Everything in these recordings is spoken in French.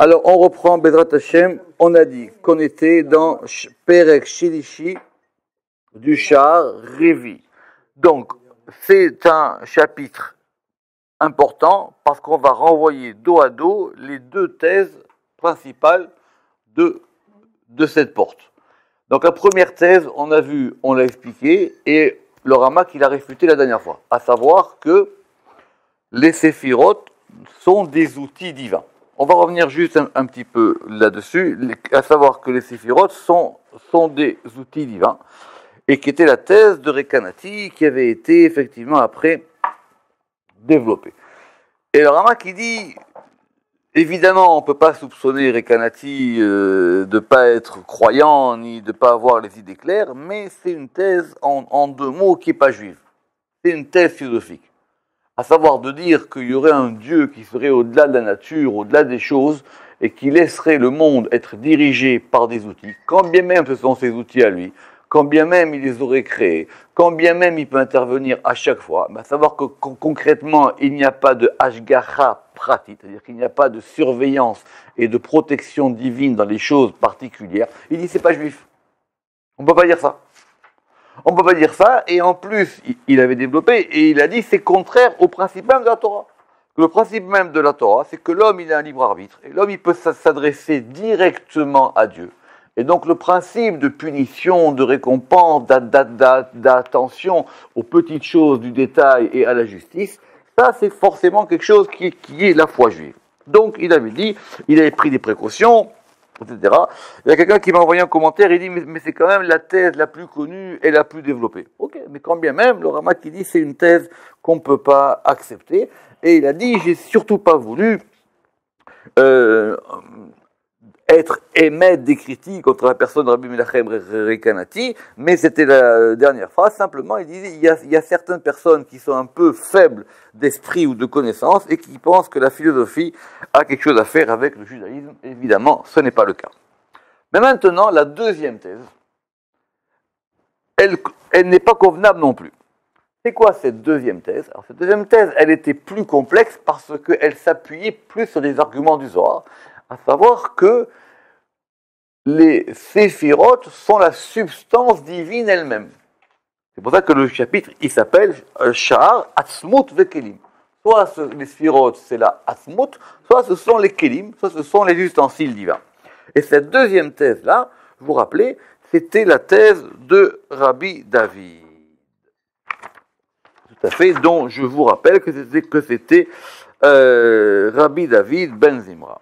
Alors, on reprend Bezrat Hashem. On a dit qu'on était dans Perek Shilishi du Shar Revi. Donc, c'est un chapitre important parce qu'on va renvoyer dos à dos les deux thèses principales de cette porte. Donc, la première thèse, on a vu, on l'a expliqué, et le Ramak, il a réfuté la dernière fois, à savoir que les séphirotes sont des outils divins. On va revenir juste un petit peu là-dessus, à savoir que les séphirotes sont des outils divins, et qui était la thèse de Rekanati, qui avait été effectivement après développée. Et le Ramak qui dit, évidemment, on ne peut pas soupçonner Rekanati de ne pas être croyant, ni de ne pas avoir les idées claires, mais c'est une thèse en deux mots qui n'est pas juive. C'est une thèse philosophique. À savoir de dire qu'il y aurait un Dieu qui serait au-delà de la nature, au-delà des choses, et qui laisserait le monde être dirigé par des outils, quand bien même ce sont ses outils à lui, quand bien même il les aurait créés, quand bien même il peut intervenir à chaque fois, à savoir que concrètement il n'y a pas de hashgacha pratit, c'est-à-dire qu'il n'y a pas de surveillance et de protection divine dans les choses particulières, il dit c'est pas juif. On ne peut pas dire ça. On ne peut pas dire ça, et en plus, il avait développé, et il a dit c'est contraire au principe même de la Torah. Le principe même de la Torah, c'est que l'homme, il a un libre arbitre, et l'homme, il peut s'adresser directement à Dieu. Et donc, le principe de punition, de récompense, d'attention aux petites choses du détail et à la justice, ça, c'est forcément quelque chose qui est la foi juive. Donc, il avait dit, il avait pris des précautions, etc. Il y a quelqu'un qui m'a envoyé un commentaire, il dit mais c'est quand même la thèse la plus connue et la plus développée. Ok, mais quand bien même, le Ramak qui dit c'est une thèse qu'on ne peut pas accepter, et il a dit j'ai surtout pas voulu émettre des critiques contre la personne de Rabbi Menachem Rekanati, mais c'était la dernière phrase, simplement il disait il y a certaines personnes qui sont un peu faibles d'esprit ou de connaissance et qui pensent que la philosophie a quelque chose à faire avec le judaïsme. Évidemment, ce n'est pas le cas. Mais maintenant, la deuxième thèse, elle n'est pas convenable non plus. C'est quoi cette deuxième thèse? Alors cette deuxième thèse, elle était plus complexe parce qu'elle s'appuyait plus sur les arguments du Zohar, à savoir que les séphirotes sont la substance divine elle-même. C'est pour ça que le chapitre, il s'appelle Sha'ar Atzmut Vekelim. Soit les séphirotes, c'est la Atzmut, soit ce sont les Kelim, soit ce sont les ustensiles divins. Et cette deuxième thèse-là, vous vous rappelez, c'était la thèse de Rabbi David. Tout à fait, dont je vous rappelle que c'était Rabbi David ben Zimra.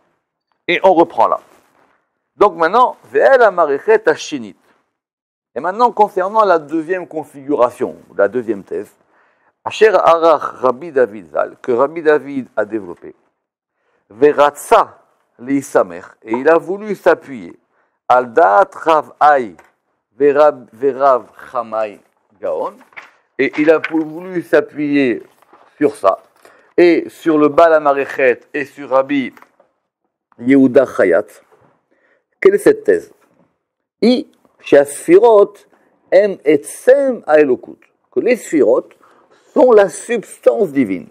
Et on reprend là. Donc maintenant, Ve'el Amarichet Hashinit. Et maintenant, concernant la deuxième configuration, la deuxième thèse, Asher Arach Rabbi David Zal, que Rabbi David a développé, Veratsa Leisamer, et il a voulu s'appuyer, Al Da'at Rav Ay, Verav Chamay Gaon, et il a voulu s'appuyer sur ça, et sur le Baal Amarichet, et sur Rabbi Yehuda Chayat. Quelle est cette thèse? I, chez Sphirot, em etsem aelokut. Que les Sphirot sont la substance divine.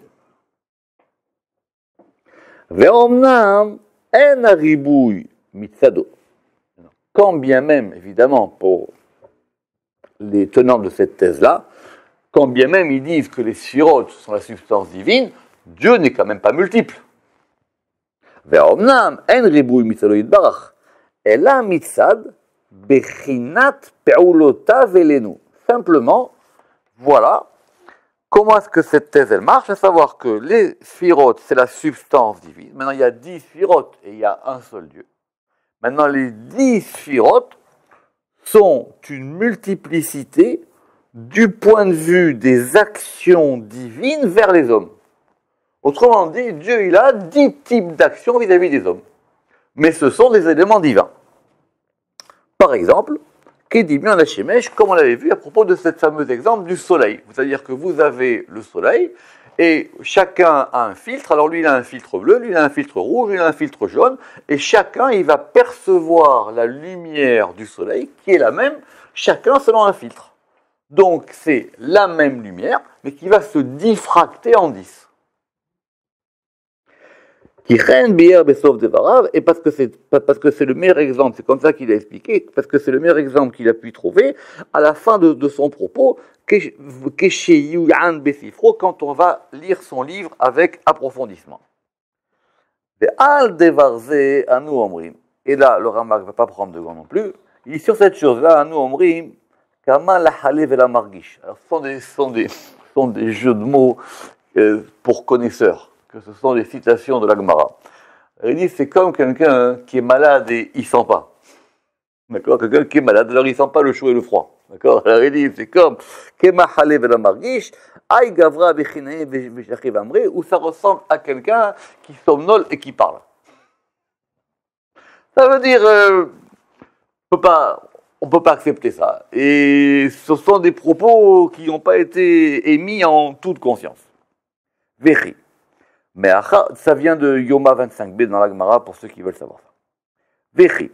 Ve'omnam en aribouy mitzado. Quand bien même, évidemment, pour les tenants de cette thèse-là, quand bien même ils disent que les Sphirot sont la substance divine, Dieu n'est quand même pas multiple. Ve'omnam en ribouy mitzado yitbarach. Ela mitzad bechinat pe'ulota velenu. Simplement, voilà comment est-ce que cette thèse elle marche, à savoir que les sphirotes, c'est la substance divine. Maintenant, il y a 10 sphirotes et il y a un seul Dieu. Maintenant, les 10 sphirotes sont une multiplicité du point de vue des actions divines vers les hommes. Autrement dit, Dieu il a 10 types d'actions vis-à-vis des hommes. Mais ce sont des éléments divins. Par exemple, Kedimi en Hashemesh, comme on l'avait vu à propos de cet fameux exemple du soleil. C'est-à-dire que vous avez le soleil, et chacun a un filtre. Alors lui, il a un filtre bleu, lui, il a un filtre rouge, lui, il a un filtre jaune, et chacun, il va percevoir la lumière du soleil, qui est la même, chacun selon un filtre. Donc, c'est la même lumière, mais qui va se diffracter en 10. Qui règne bière besof de varav, et parce que c'est le meilleur exemple, c'est comme ça qu'il a expliqué, parce que c'est le meilleur exemple qu'il a pu trouver à la fin de son propos, quand on va lire son livre avec approfondissement. Et là, le Ramak ne va pas prendre de gants non plus. Il dit sur cette chose-là, Anu Omrim, Kama la Halev et la Margish. Alors, ce sont des jeux de mots pour connaisseurs, que ce sont des citations de la Gemara. Il dit c'est comme quelqu'un qui est malade et il ne sent pas. D'accord? Quelqu'un qui est malade, alors il ne sent pas le chaud et le froid. D'accord? Alors il dit c'est comme Kema Halev et la Margish, Aï Gavra Bechinae Bechachiv Amre, où ça ressemble à quelqu'un qui somnole et qui parle. Ça veut dire, on ne peut pas accepter ça. Et ce sont des propos qui n'ont pas été émis en toute conscience. Vechi. Mais ça vient de Yoma 25b dans la Gemara pour ceux qui veulent savoir ça. Vechi.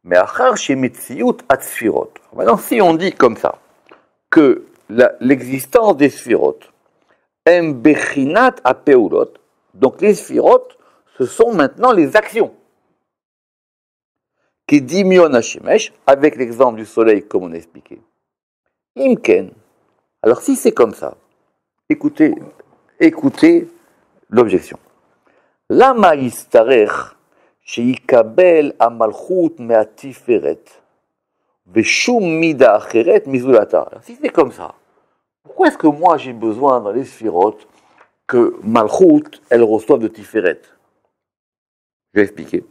Mais achar chez Metziut Atzfirot. Maintenant, si on dit comme ça, que l'existence des Sfirot, em bechinat apeulot, donc les Sfirot, ce sont maintenant les actions. Qui dimion Hashemesh, avec l'exemple du soleil comme on a expliqué. Imken. Alors si c'est comme ça, écoutez l'objection. Lama yistarech sheikabel amalchut me'atiferet veshum mida acheret mizulata. Si c'est comme ça, pourquoi est-ce que moi j'ai besoin dans les sphirotes que malchut elle reçoive de tiferet? Je vais expliquer.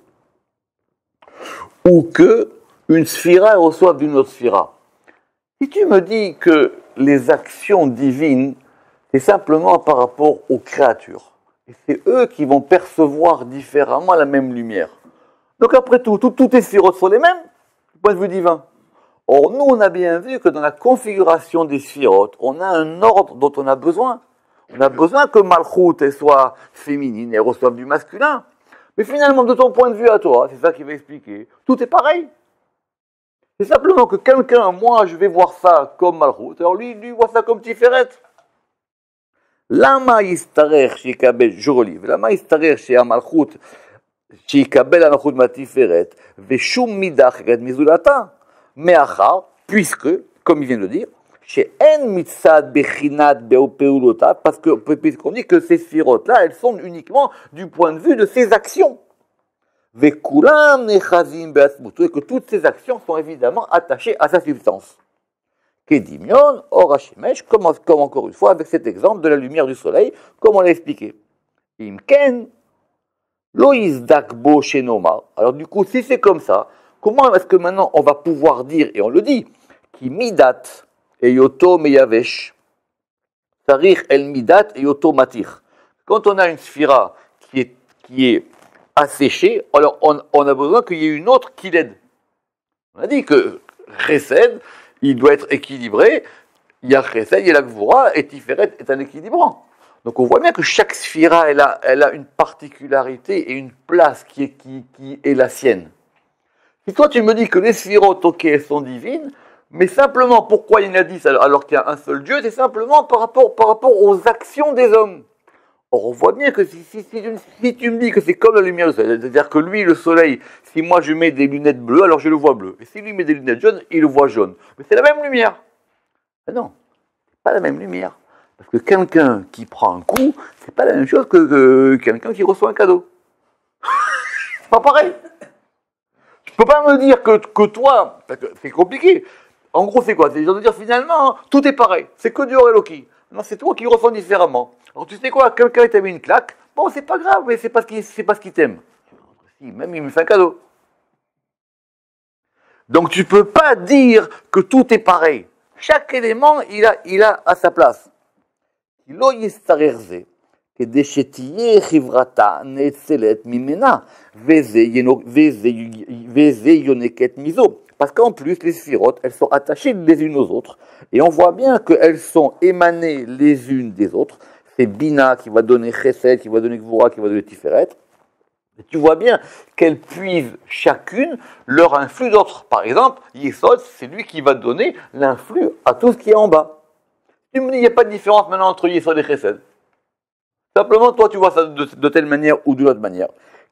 Ou que une sphira reçoive d'une autre sphira. Si tu me dis que les actions divines, c'est simplement par rapport aux créatures, et c'est eux qui vont percevoir différemment la même lumière. Donc après tout, toutes les sphirotes sont les mêmes, du point de vue divin. Or, nous, on a bien vu que dans la configuration des sphirotes, on a un ordre dont on a besoin. On a besoin que Malchut elle soit féminine et reçoive du masculin. Mais finalement, de ton point de vue à toi, c'est ça qui va expliquer, tout est pareil. C'est simplement que quelqu'un, moi, je vais voir ça comme Malchut, alors lui voit ça comme Tiferet. Lama yistarer shikabel, je relis, lama yistarer chez Malchut, shikabel Malchut ma Tiferet, veshum midach red mizulata, mais achar, puisque, comme il vient de le dire, chez En Mitzad Bechinat Beopeulota, parce qu'on dit que ces sphirotes-là, elles sont uniquement du point de vue de ces actions. Vekulam Nechazim Beatzmutu, et que toutes ces actions sont évidemment attachées à sa substance. Kedimion, Or Hashemesh, comme encore une fois avec cet exemple de la lumière du soleil, comme on l'a expliqué. Imken, Loïs Dakbo Shenoma. Alors du coup, si c'est comme ça, comment est-ce que maintenant on va pouvoir dire, et on le dit, qui midat et yoto meyavesh, tarich el midat et yoto matir. Quand on a une sphira qui est asséchée, alors on a besoin qu'il y ait une autre qui l'aide. On a dit que Chesed, il doit être équilibré. Il y a Chesed, il y a la Gvura, et Tiferet est un équilibrant. Donc on voit bien que chaque sphira, elle a une particularité et une place qui est la sienne. Si toi tu me dis que les sphirotes, ok, elles sont divines, mais simplement pourquoi il y en a 10 alors qu'il y a un seul Dieu, c'est simplement par rapport aux actions des hommes. Or on voit bien que si tu me dis que c'est comme la lumière du soleil, c'est-à-dire que lui, le soleil, si moi je mets des lunettes bleues, alors je le vois bleu. Et si lui met des lunettes jaunes, il le voit jaune. Mais c'est la même lumière. Mais non, c'est pas la même lumière. Parce que quelqu'un qui prend un coup, c'est pas la même chose que quelqu'un qui reçoit un cadeau. C'est pas pareil. Tu peux pas me dire que toi, c'est compliqué. En gros, c'est quoi? C'est de dire finalement, tout est pareil. C'est que du Oreloki. Non, c'est toi qui ressens différemment. Alors tu sais quoi? Quelqu'un t'a mis une claque. Bon, c'est pas grave, mais c'est parce qu'il t'aime. Si, même il me fait un cadeau. Donc tu peux pas dire que tout est pareil. Chaque élément, il a à sa place. לא יסתרך זה, כדי שתהיה חברתה נאצלת ממנה, וזה יונקת מזו. Parce qu'en plus, les sphirotes, elles sont attachées les unes aux autres, et on voit bien qu'elles sont émanées les unes des autres. C'est Bina qui va donner Chesed, qui va donner Gvura, qui va donner Tiferet. Et tu vois bien qu'elles puisent chacune leur influx d'autres. Par exemple, Yesod, c'est lui qui va donner l'influx à tout ce qui est en bas. Tu me dis, il n'y a pas de différence maintenant entre Yesod et Chesed. Simplement, toi, tu vois ça de telle manière ou d'une autre manière.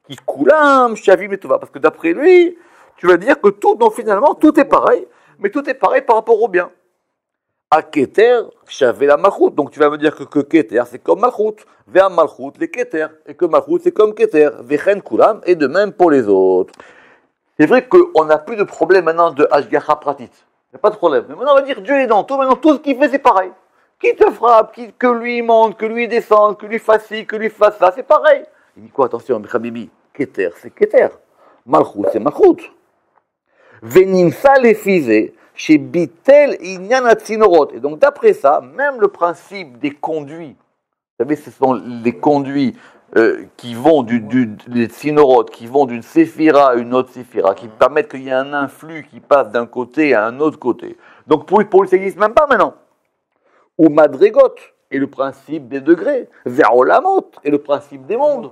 Qui koulam, shavim et tout va. Parce que d'après lui, tu vas dire que tout, donc finalement, tout est pareil, mais tout est pareil par rapport au bien. À Keter, shavé la malchout. Donc tu vas me dire que Keter, c'est comme malchout. Vers malchout, les Keter. Et que malchout, c'est comme Keter. Vechen koulam, et de même pour les autres. C'est vrai qu'on n'a plus de problème maintenant de Ashgacha Pratit. Il n'y a pas de problème. Mais maintenant, on va dire Dieu est dans tout. Maintenant, tout ce qu'il fait, c'est pareil. Qui te frappe, que lui monte, que lui descende, que lui fasse ci, que lui fasse ça, c'est pareil. Il dit quoi? Attention, Khabibi, Keter, c'est Keter. Malchut, c'est Malchut. Venimsa les fisé, chez Bitel, Inyan Atzinorot. Et donc, d'après ça, même le principe des conduits, vous savez, ce sont les conduits qui vont des Tzinorot, qui vont d'une séphira à une autre séphira, qui permettent qu'il y ait un influx qui passe d'un côté à un autre côté. Donc, pour lui, ça n'existe même pas maintenant. Ou Madrigot, et le principe des degrés. Verolamot, et le principe des mondes.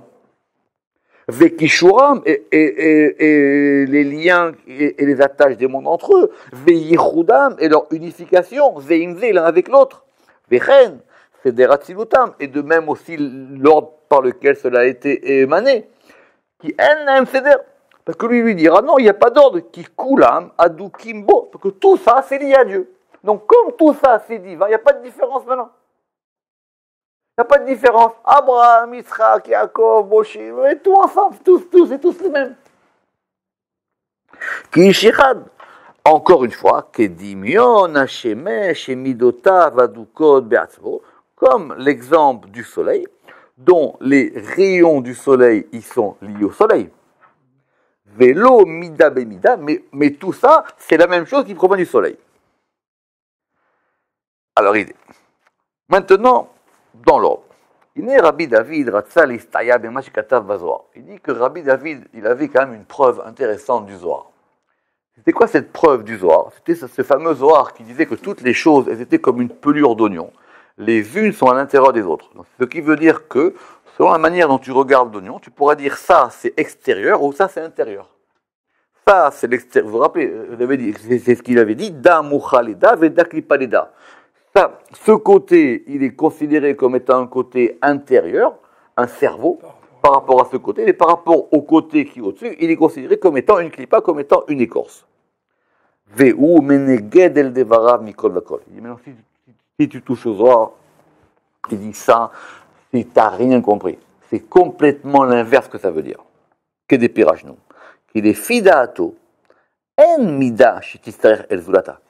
Vekishuram, et les liens et les attaches des mondes entre eux. Veyichudam, et leur unification. Veimze, l'un avec l'autre. Vechen, c'est des ratzilutam, et de même aussi l'ordre par lequel cela a été émané. Qui en seder. Parce que lui dira, non, il n'y a pas d'ordre. Qui kulam, adukimbo. Parce que tout ça, c'est lié à Dieu. Donc, comme tout ça, c'est divin, il n'y a pas de différence maintenant. Il n'y a pas de différence. Abraham, Israël, Yaakov, Moshe, et tout ensemble, tous les mêmes. Kishichad. Encore une fois, Kedimion, Hashemesh, Midota, Vadukot, Beatzvo, comme l'exemple du soleil, dont les rayons du soleil, ils sont liés au soleil. Vélo, Mida, Bemida, mais tout ça, c'est la même chose qui provient du soleil. Alors, maintenant, dans l'ordre, il dit Rabbi David, il dit que Rabbi David, il avait quand même une preuve intéressante du Zohar. C'était quoi cette preuve du Zohar? C'était ce fameux Zohar qui disait que toutes les choses, elles étaient comme une pelure d'oignon. Les unes sont à l'intérieur des autres. Donc, ce qui veut dire que, selon la manière dont tu regardes l'oignon, tu pourras dire ça c'est extérieur ou ça c'est intérieur. Ça c'est l'extérieur. Vous vous rappelez, c'est ce qu'il avait dit, Da muchaleda veda klipaleda. Ça, ce côté, il est considéré comme étant un côté intérieur, un cerveau, par rapport à ce côté, et par rapport au côté qui est au-dessus, il est considéré comme étant une clipa, comme étant une écorce. Veu meneged el devarav mikol vakol. Il dit maintenant, si tu touches au Zohar, il dit ça, si tu n'as rien compris. C'est complètement l'inverse que ça veut dire. Que des pirages, non. Qu'il est fidaato, en mida shetistarech el zulata.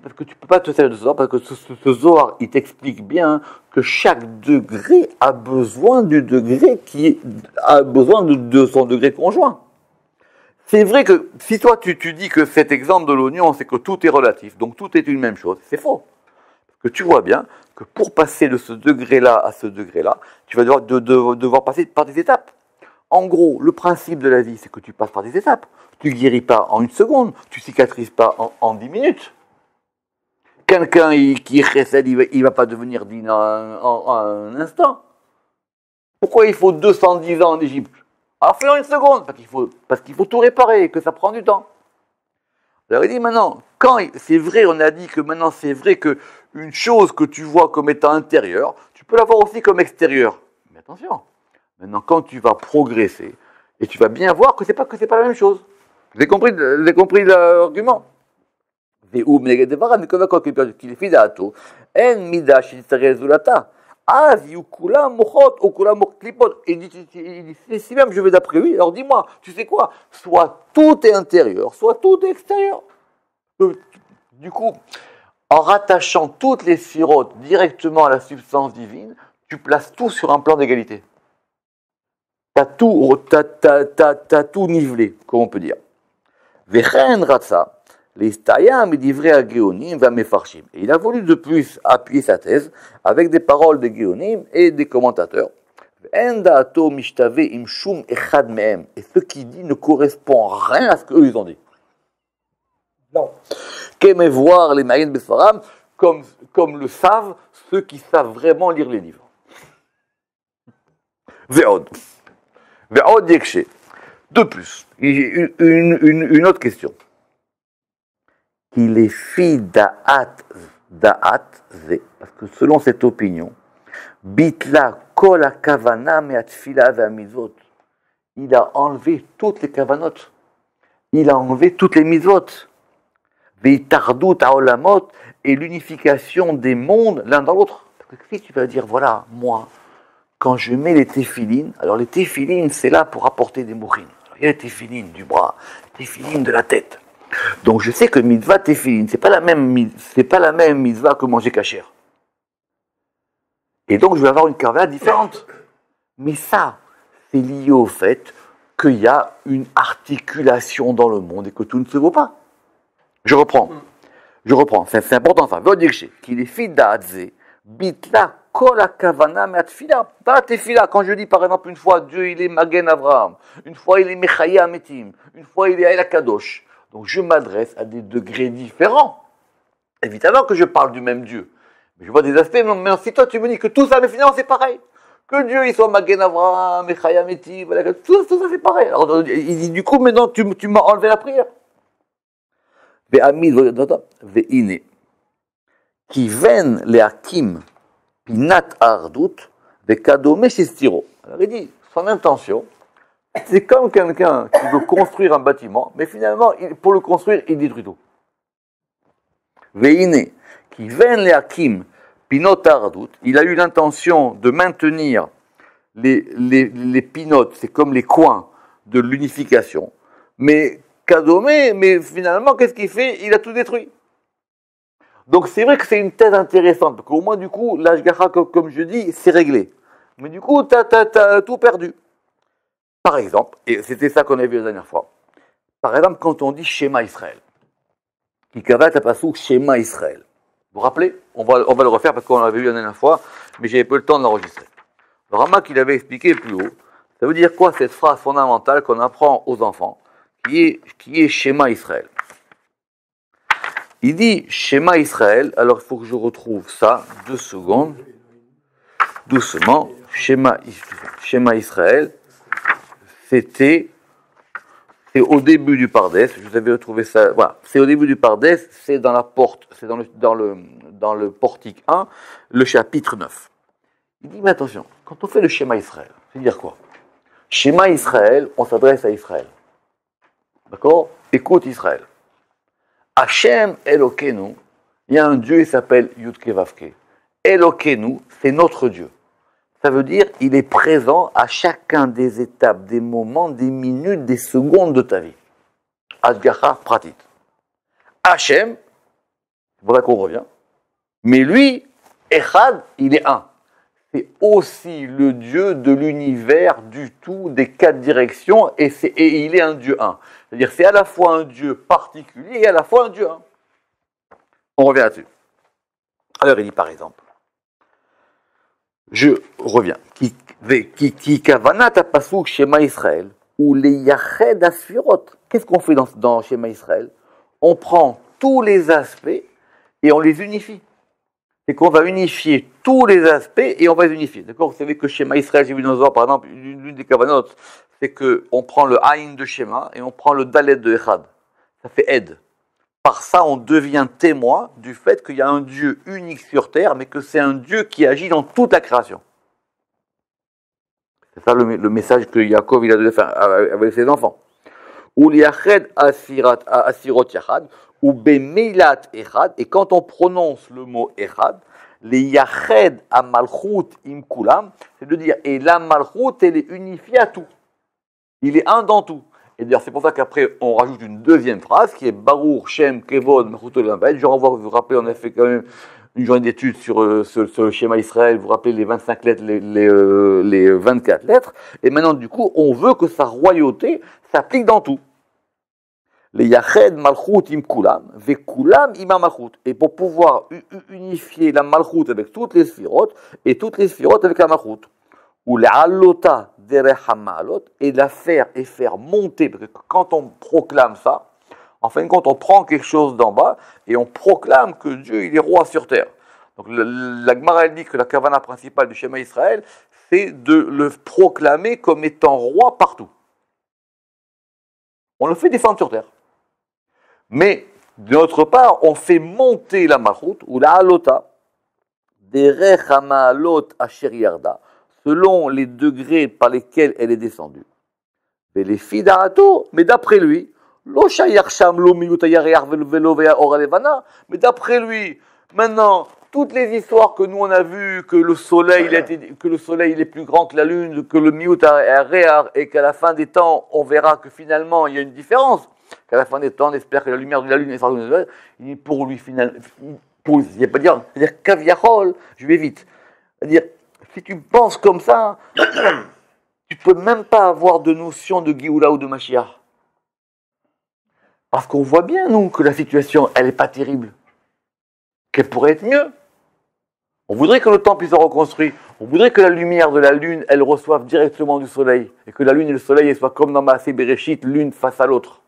Parce que tu ne peux pas te servir de ce Zohar, parce que ce Zohar, il t'explique bien que chaque degré a besoin du degré a besoin de son degré conjoint. C'est vrai que si toi tu dis que cet exemple de l'oignon, c'est que tout est relatif, donc tout est une même chose, c'est faux. Parce que tu vois bien que pour passer de ce degré-là à ce degré-là, tu vas devoir passer par des étapes. En gros, le principe de la vie, c'est que tu passes par des étapes. Tu guéris pas en 1 seconde, tu cicatrises pas en 10 minutes. Quelqu'un qui récède, il va pas devenir digne en un instant. Pourquoi il faut 210 ans en Égypte? Alors fais en 1 seconde, parce qu'il faut tout réparer, et que ça prend du temps. Alors il dit maintenant, c'est vrai, on a dit que maintenant c'est vrai que une chose que tu vois comme étant intérieure, tu peux la voir aussi comme extérieure. Mais attention, maintenant quand tu vas progresser, et tu vas bien voir que c'est pas la même chose. Vous avez compris l'argument? C'est si même je vais d'après lui, alors dis-moi, tu sais quoi? Soit tout est intérieur, soit tout est extérieur. Du coup, en rattachant toutes les sphirotes directement à la substance divine, tu places tout sur un plan d'égalité. T'as tout nivelé, comme on peut dire. Vechen ratsa. Les Stayam et d'Ivrei à Géonim va Mefarshim. Et il a voulu de plus appuyer sa thèse avec des paroles de Géonim et des commentateurs. Et ce qu'il dit ne correspond à rien à ce qu'eux ils ont dit. Non. Qu'aimer voir les Maïn Besfaram comme le savent ceux qui savent vraiment lire les livres. Ve'od yekshe. De plus, une autre question. Il est fi da'at ze, parce que selon cette opinion, Bitla kol hakavana me'atfila ve'amizvot. Il a enlevé toutes les kavanotes. Il a enlevé toutes les mitzvot. Ve'itardut ha'olamot, et l'unification des mondes l'un dans l'autre. Parce que si tu vas dire, voilà, moi, quand je mets les téphilines, alors les téphilines, c'est là pour apporter des mourines. Il y a les téphilines du bras, les téphilines de la tête. Donc je sais que mitzvah téphilines, c'est pas la même mitzvah que manger kasher. Et donc je vais avoir une kavana différente. Mais ça, c'est lié au fait qu'il y a une articulation dans le monde et que tout ne se vaut pas. Je reprends, c'est important, enfin, qu'il est fidadze, bitla kol hakavana me'atfila. Dans la tefila, quand je dis par exemple une fois Dieu il est Magen Avraham, une fois il est Mechaya Ametim, une fois il est El Kadosh. Donc je m'adresse à des degrés différents. Évidemment que je parle du même Dieu. Mais je vois des aspects, mais si toi tu me dis que tout ça, mais finalement c'est pareil. Que Dieu il soit Magen Avraham, Mechaya Ametim, tout ça c'est pareil. Alors il dit du coup maintenant tu m'as enlevé la prière. Ve'ine, qui viennent les hakim, pinat ardut, ve'kadome shestiro. Alors il dit, son intention, c'est comme quelqu'un qui veut construire un bâtiment, mais finalement, pour le construire, il détruit tout. Ve'ine, qui viennent les hakim, pinot ardut, il a eu l'intention de maintenir les pinotes, c'est comme les coins de l'unification, mais Kadomé, mais finalement, qu'est-ce qu'il fait? Il a tout détruit. Donc c'est vrai que c'est une thèse intéressante, parce qu'au moins du coup, l'Ashgacha, comme je dis, c'est réglé. Mais du coup, t'as tout perdu. Par exemple, et c'était ça qu'on a vu la dernière fois, par exemple, quand on dit Shema Israël, qui kavat à pasou Shema Israël. Vous vous rappelez? On va le refaire parce qu'on l'avait vu la dernière fois, mais j'avais pas le temps de l'enregistrer. Le Ramak, il avait expliqué plus haut, ça veut dire quoi cette phrase fondamentale qu'on apprend aux enfants, qui est Shema Israël. Il dit Shema Israël, alors il faut que je retrouve ça, 2 secondes, doucement. Shema Israël, c'est au début du Pardès, je vous avais retrouvé ça, voilà, c'est au début du Pardès, c'est dans la porte, c'est dans le portique 1, le chapitre 9. Il dit, mais attention, quand on fait le Shema Israël, c'est dire quoi? Shema Israël, on s'adresse à Israël. D'accord? Écoute Israël. Hachem Elokeinu, il y a un Dieu, il s'appelle Yudke Vavke. Elokeinu, c'est notre Dieu. Ça veut dire, il est présent à chacun des étapes, des moments, des minutes, des secondes de ta vie. Adgacha Pratit. Hachem, c'est pour ça qu'on revient, mais lui, Echad, il est un. C'est aussi le Dieu de l'univers, du tout, des 4 directions, et il est un Dieu un. C'est-à-dire c'est à la fois un Dieu particulier et à la fois un Dieu un. On revient là-dessus. Alors il dit par exemple, je reviens, qui kavanat pasuk Shema Israël, ou les yached asfirot. Qu'est-ce qu'on fait dans Shema Israël? On prend tous les aspects et on les unifie. C'est qu'on va unifier tous les aspects et on va les unifier. D'accord? Vous savez que Shema Israël, j'ai vu dans le par exemple, l'une des kavanotes, c'est qu'on prend le Aïn de Shema et on prend le Dalet de Echad. Ça fait Ed. Par ça, on devient témoin du fait qu'il y a un Dieu unique sur terre, mais que c'est un Dieu qui agit dans toute la création. C'est ça le message que Yaakov il a donné avec ses enfants. Ou liached asirot yachad, ou bemeilat echad, et quand on prononce le mot echad, les yached a malchut im kulam, c'est de dire, et la malchut, elle est unifiée à tout. Il est un dans tout. Et d'ailleurs, c'est pour ça qu'après, on rajoute une deuxième phrase qui est Baruch, Shem, Kevod, Malchut Olam. Je renvoie, vous vous rappelez, on a fait quand même une journée d'études sur le schéma Israël. Vous vous rappelez les 25 lettres, les 24 lettres. Et maintenant, du coup, on veut que sa royauté s'applique dans tout. Les Yached, Malchut, Im Kulam, Ve Kulam, Ima Malchut. Et pour pouvoir unifier la Malchut avec toutes les sphirotes, et toutes les sphirotes avec la Malchut. Ou l'allota derech hamalot, et la faire et faire monter, parce que quand on proclame ça, en fin de compte, on prend quelque chose d'en bas et on proclame que Dieu il est roi sur terre. Donc la Gemara dit que la kavana principale du schéma Israël, c'est de le proclamer comme étant roi partout. On le fait descendre sur terre. Mais de notre part, on fait monter la malchut ou la halota derech hamaalot asher yarda, selon les degrés par lesquels elle est descendue. Et les filles d'Arato, mais d'après lui, lo shayach sham lo miyut hayareyach velo ve'or alevana, mais d'après lui, maintenant, toutes les histoires que nous on a vues, que le soleil il est plus grand que la lune, que le miyut hayareyach, et qu'à la fin des temps, on verra que finalement il y a une différence, qu'à la fin des temps, on espère que la lumière de la lune est pour lui finalement, pour lui, c'est-à-dire kaviachol, je vais vite, c'est-à-dire si tu penses comme ça, tu ne peux même pas avoir de notion de Géoula ou de Mashiach. Parce qu'on voit bien, nous, que la situation, elle n'est pas terrible. Qu'elle pourrait être mieux. On voudrait que le temple soit reconstruit. On voudrait que la lumière de la lune, elle reçoive directement du soleil. Et que la lune et le soleil, elles soient comme dans Maaseh Bereshit, l'une face à l'autre.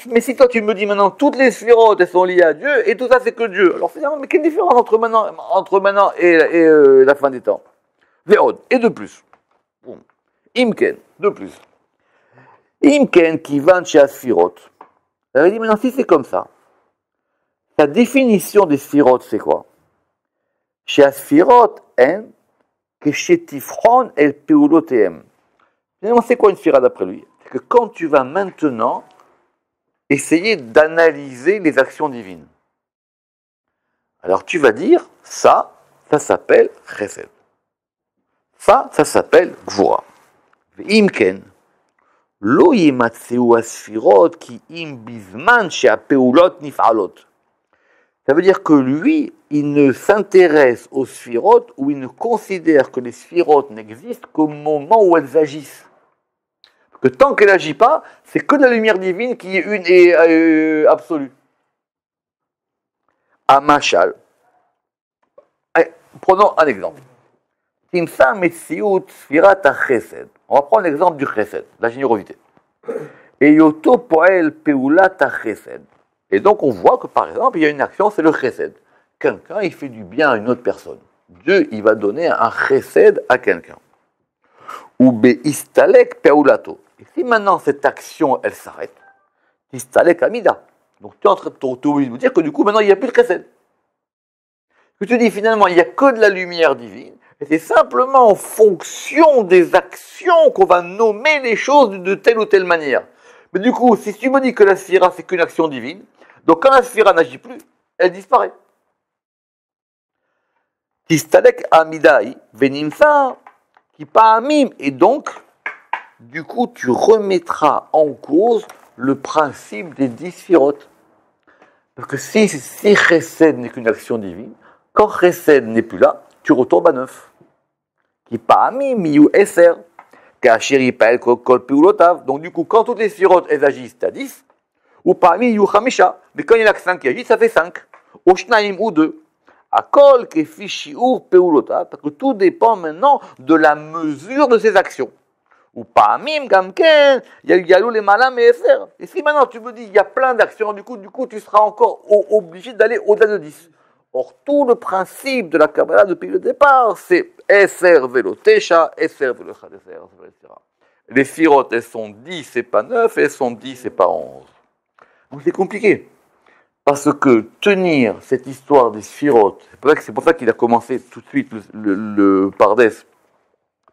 Mais si toi, tu me dis maintenant, toutes les sphirotes, elles sont liées à Dieu, et tout ça, c'est que Dieu. Alors finalement, mais quelle différence entre maintenant et la fin des temps? Et de plus. Imken, de plus. Imken qui vend chez Asphirot. Elle avait dit maintenant, si c'est comme ça, sa définition des Sphirot, c'est quoi? Chez Asphirot, que chez Tifron, el Peulotem. Finalement, c'est quoi une Sphira d'après lui? C'est que quand tu vas maintenant essayer d'analyser les actions divines, alors tu vas dire, ça s'appelle Chesed. Ça s'appelle Gvura. Imken, lo yimatseu asfirot ki im bizman sheapeulot nifalot. Ça veut dire que lui, il ne s'intéresse aux sphirot ou il ne considère que les sphirot n'existent qu'au moment où elles agissent. Que tant qu'elle n'agit pas, c'est que de la lumière divine qui est une et absolue. Amachal. Prenons un exemple. Timsa metziut sfirat ha-chesed. On va prendre l'exemple du chesed, la générosité. Et yoto poel peulat ha-chesed. Et donc on voit que par exemple, il y a une action, c'est le chesed. Quelqu'un, il fait du bien à une autre personne. Dieu, il va donner un chesed à quelqu'un. Ou be-istalek peulato. Et si maintenant cette action, elle s'arrête, istalek amida. Donc tu es en train de me dire que du coup, maintenant, il n'y a plus de chesed. Que tu dis finalement, il n'y a que de la lumière divine. Et c'est simplement en fonction des actions qu'on va nommer les choses de telle ou telle manière. Mais du coup, si tu me dis que la sphira, c'est qu'une action divine, donc quand la sphira n'agit plus, elle disparaît. Tistalek amidai venimsa qui pas amim. Et donc, du coup, tu remettras en cause le principe des 10 sphirotes. Parce que si Chesed n'est qu'une action divine, quand Chesed n'est plus là, tu retombes à 9. Qui parmi miyu eser, kacheri pael kol peulotav. Donc du coup, quand toutes les sphirotes elles agissent, tu as 10. Ou parmi yu chamisha. Mais quand il y en a que 5 qui agissent, ça fait 5. Oshnaim ou 2. Akol kefi shiur peulotav. Parce que tout dépend maintenant de la mesure de ses actions. Ou parmi gamken, yalou les malam et eser. Et si maintenant tu me dis il y a plein d'actions, du coup tu seras encore obligé d'aller au-delà de 10. Or, tout le principe de la Kabbalah depuis le départ, c'est Eser velo Tesha, Eser velo Chadeser, etc. Les sphirotes, elles sont 10 et pas 9, elles sont 10 et pas 11. Donc c'est compliqué. Parce que tenir cette histoire des sphirotes, c'est pour ça qu'il a commencé tout de suite le Pardes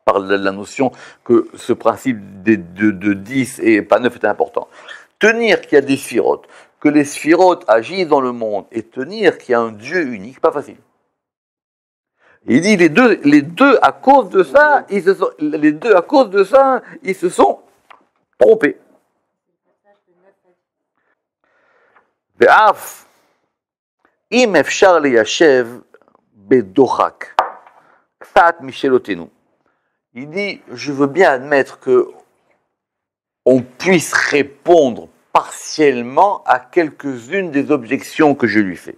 par la notion que ce principe de 10 et pas 9 était important. Tenir qu'il y a des sphirotes, que les sphirotes agissent dans le monde et tenir qu'il y a un Dieu unique, pas facile. Il dit les deux à cause de ça, ils se sont trompés. Ve'af im efshar leyashev bedochak k'tat mishelotenu. Il dit, je veux bien admettre que on puisse répondre partiellement à quelques-unes des objections que je lui fais.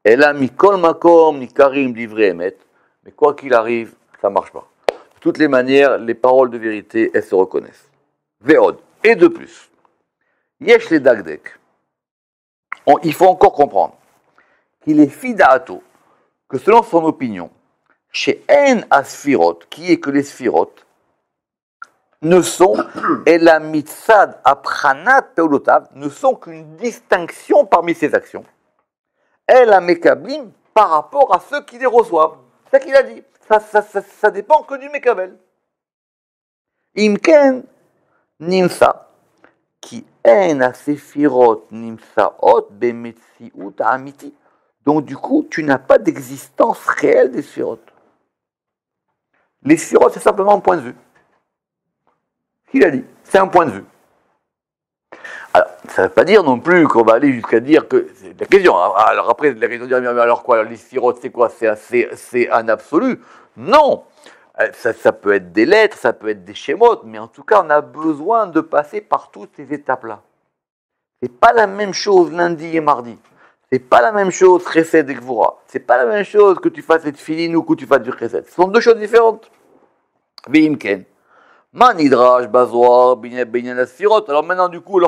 Elle a mis kol makom, ni karim livré emet, mais quoi qu'il arrive, ça ne marche pas. De toutes les manières, les paroles de vérité, elles se reconnaissent. Ve'od. Et de plus, yesh le dagdek. Il faut encore comprendre qu'il est fidaato, que selon son opinion, chez En Asphirot, qui est que les Sphirot, ne sont, et la mitzad apranat peolotav, ne sont qu'une distinction parmi ses actions. Elle a mekablim par rapport à ceux qui les reçoivent. C'est ça qu'il a dit. Ça dépend que du Mekabel. Imken nimsa, qui en a sefirot nimsaot bemetziut amiti. Donc du coup, tu n'as pas d'existence réelle des sefirot. Les sefirot, c'est simplement un point de vue. Ce qu'il a dit, c'est un point de vue. Alors, ça ne veut pas dire non plus qu'on va aller jusqu'à dire que... C'est la question. Alors après, la question de dire, mais alors quoi, les sefirot, c'est quoi? C'est un absolu? Non. Ça peut être des lettres, ça peut être des schémas, mais en tout cas, on a besoin de passer par toutes ces étapes-là. C'est pas la même chose lundi et mardi. C'est pas la même chose Chesed et Gvura. C'est pas la même chose que tu fasses les tefilin ou que tu fasses du Chesed. Ce sont deux choses différentes. Veimken. Manidrash, Bazoar, Binyan Asfirot. Alors maintenant du coup,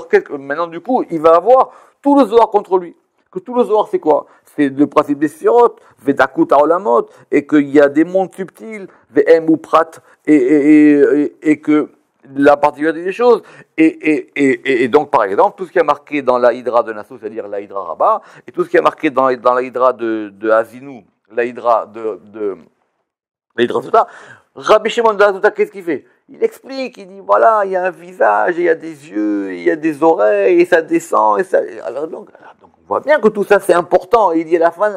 il va avoir tout le Zohar contre lui. Que tout le Zohar, c'est quoi? C'est le principe des Sfirot, Vedakut Haolamot, et qu'il y a des mondes subtils, V'em ou Prat, et que la particularité des choses, et donc par exemple, tout ce qui est marqué dans la Hydra de Nassau, c'est-à-dire la Hydra Rabbah, et tout ce qui est marqué dans la Hydra de Azinu, la Hydra la Hydra Sota, Rabbi Shimon de Azouta, qu'est-ce qu'il fait? Il explique, il dit voilà, il y a un visage, il y a des yeux, il y a des oreilles, et ça descend, et ça. Alors donc on voit bien que tout ça c'est important. Il dit à la fin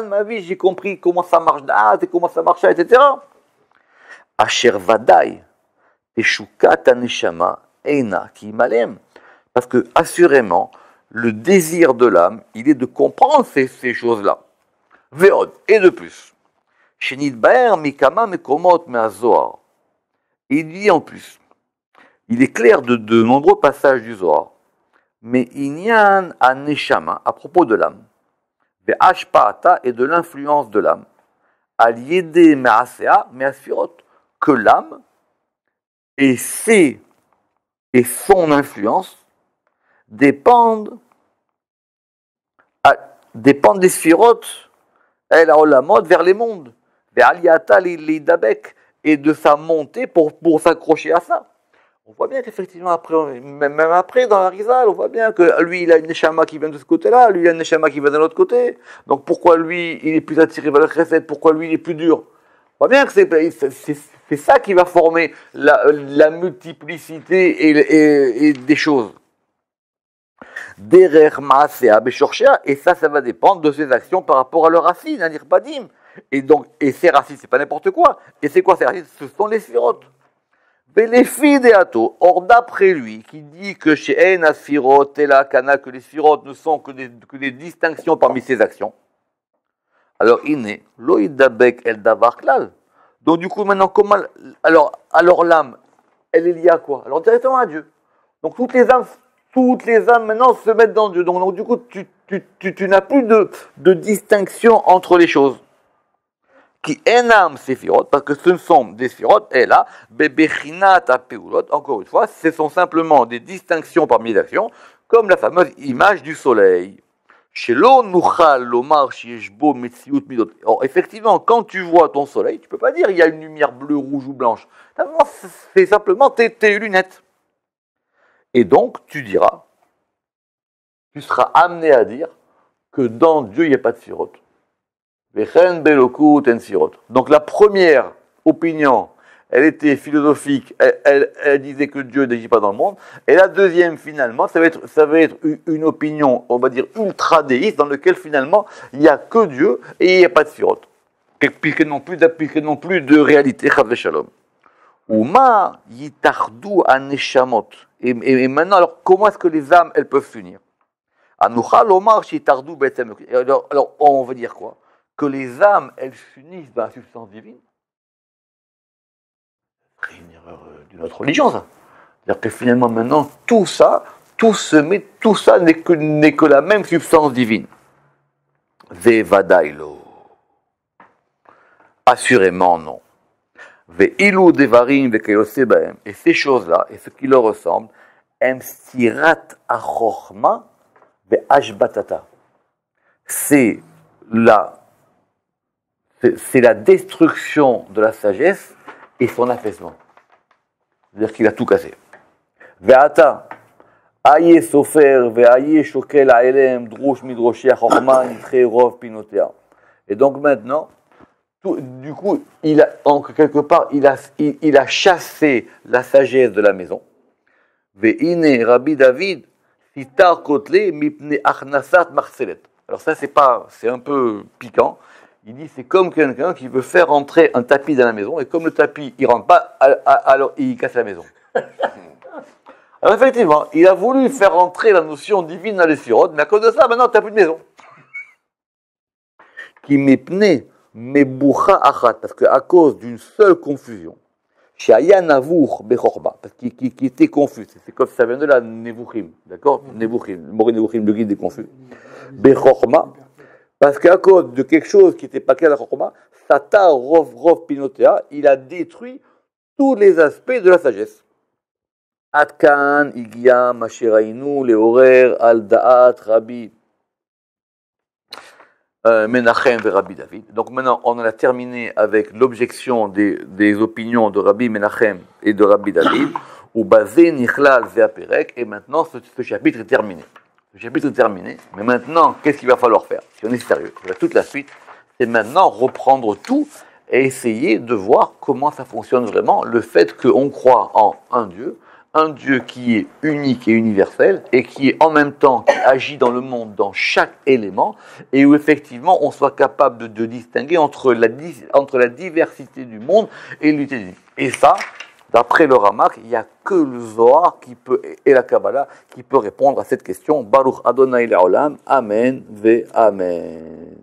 de ma vie, j'ai compris comment ça marche là, comment ça marche là, etc. Asher Vadai, Teshukat Aneshama, Eina Ki Malem. Parce que assurément, le désir de l'âme, il est de comprendre ces choses-là. Veod, et de plus. Shenidbaer Mikama Mekomot Meazoar. Il dit en plus, il est clair de nombreux passages du Zohar, mais Inyan Aneshama, à propos de l'âme, Ve'ashpaata et de l'influence de l'âme, Al-Yede Me'asea Me'asfirot, que l'âme et son influence dépendent des Sfirot, El Haolamot, vers les mondes, Ve'aliyata Lidabek, et de sa montée pour s'accrocher à ça. On voit bien qu'effectivement, après, même après, dans la Rizal, on voit bien que lui, il a une neshama qui vient de ce côté-là, lui, il a une neshama qui vient de l'autre côté. Donc pourquoi lui, il est plus attiré vers le chesed, pourquoi lui, il est plus dur? On voit bien que c'est ça qui va former la multiplicité et des choses. Derer Maasea Beshorshea, et ça va dépendre de ses actions par rapport à leurs racines, à Nirpadim. Et ces racines, c'est pas n'importe quoi. Et c'est quoi ces racines? Ce sont les Sfirot. Mais les filles d'Eato, or d'après lui, qui dit que chez En Asfirot et la Kana, que les Sfirot ne sont que des distinctions parmi ses actions. Alors, Iné, Loïdabek El Davar Klal. Donc, du coup, maintenant, comment. Alors l'âme, elle est liée à quoi? Alors, directement à Dieu. Donc, toutes les âmes maintenant se mettent dans Dieu. Donc du coup, tu n'as plus de distinction entre les choses. Qui enam séphirot, parce que ce sont des séphirot, et là, bebechinat apeulot, encore une fois, ce sont simplement des distinctions parmi les actions, comme la fameuse image du soleil. Shelo nuchal lomar shieshbo metziut midot. Or, effectivement, quand tu vois ton soleil, tu peux pas dire il y a une lumière bleue, rouge ou blanche. C'est simplement tes lunettes. Et donc, tu seras amené à dire que dans Dieu, il n'y a pas de sirot. Donc la première opinion, elle était philosophique, elle disait que Dieu n'agit pas dans le monde. Et la deuxième, finalement, ça va être une opinion, on va dire, ultra déiste, dans laquelle finalement, il n'y a que Dieu et il n'y a pas de sirot. Puisque non plus de réalité, Chav Shalom. Uma yitardu aneshamot. Et maintenant, alors, comment est-ce que les âmes, elles peuvent s'unir? Alors, on va dire quoi? Que les âmes, elles s'unissent dans la substance divine. C'est une erreur de notre religion, ça. C'est-à-dire que finalement, maintenant, tout ça n'est que la même substance divine. Vevadailo. Assurément, non. Ve'ilu devarim vekayose baem. Et ces choses-là, et ce qui leur ressemble, emstirat achorma ve'ashbatata. C'est la destruction de la sagesse et son affaissement. C'est-à-dire qu'il a tout cassé. Ve'ata, aye sofer ve'aye shokel ha'elem drush midroshi achorma nitre rov pinotea. Et donc maintenant, du coup, quelque part, il a chassé la sagesse de la maison. Ve'ine Rabbi David, sitar kotle mipne achnasat marcelet. Alors ça, c'est un peu piquant. Il dit, c'est comme quelqu'un qui veut faire rentrer un tapis dans la maison, et comme le tapis, il rentre pas, alors il casse la maison. Alors effectivement, il a voulu faire rentrer la notion divine dans les sirotes, mais à cause de ça, maintenant, tu n'as plus de maison. Qui m'épnait, mais boucha achat, parce qu'à cause d'une seule confusion, chez Aya Navour Bechorba, parce qu'il était confus, c'est comme ça vient de là, Nevuchim, d'accord Nevuchim, le mot Nevuchim, le guide des confus. Bechorma, parce qu'à cause de quelque chose qui n'était pas clair à la Chorma, Sata Rov Pinotea, il a détruit tous les aspects de la sagesse. Atkan, Igia, Mashirainu, Leorer, Al-Da'at, Rabbi Menachem et Rabbi David. Donc maintenant, on en a terminé avec l'objection des opinions de Rabbi Menachem et de Rabbi David, ou basé Nichlal Veaperek, et maintenant ce chapitre est terminé. Le chapitre est terminé, mais maintenant, qu'est-ce qu'il va falloir faire? Si on est sérieux, toute la suite, c'est maintenant reprendre tout et essayer de voir comment ça fonctionne vraiment, le fait qu'on croit en un Dieu qui est unique et universel, et qui est en même temps, qui agit dans le monde, dans chaque élément, et où effectivement on soit capable de distinguer entre la diversité du monde et l'unité divine. Et ça, d'après le Ramak, il n'y a que le Zohar et la Kabbalah qui peut répondre à cette question. Baruch Adonai Le'olam, Amen ve Amen.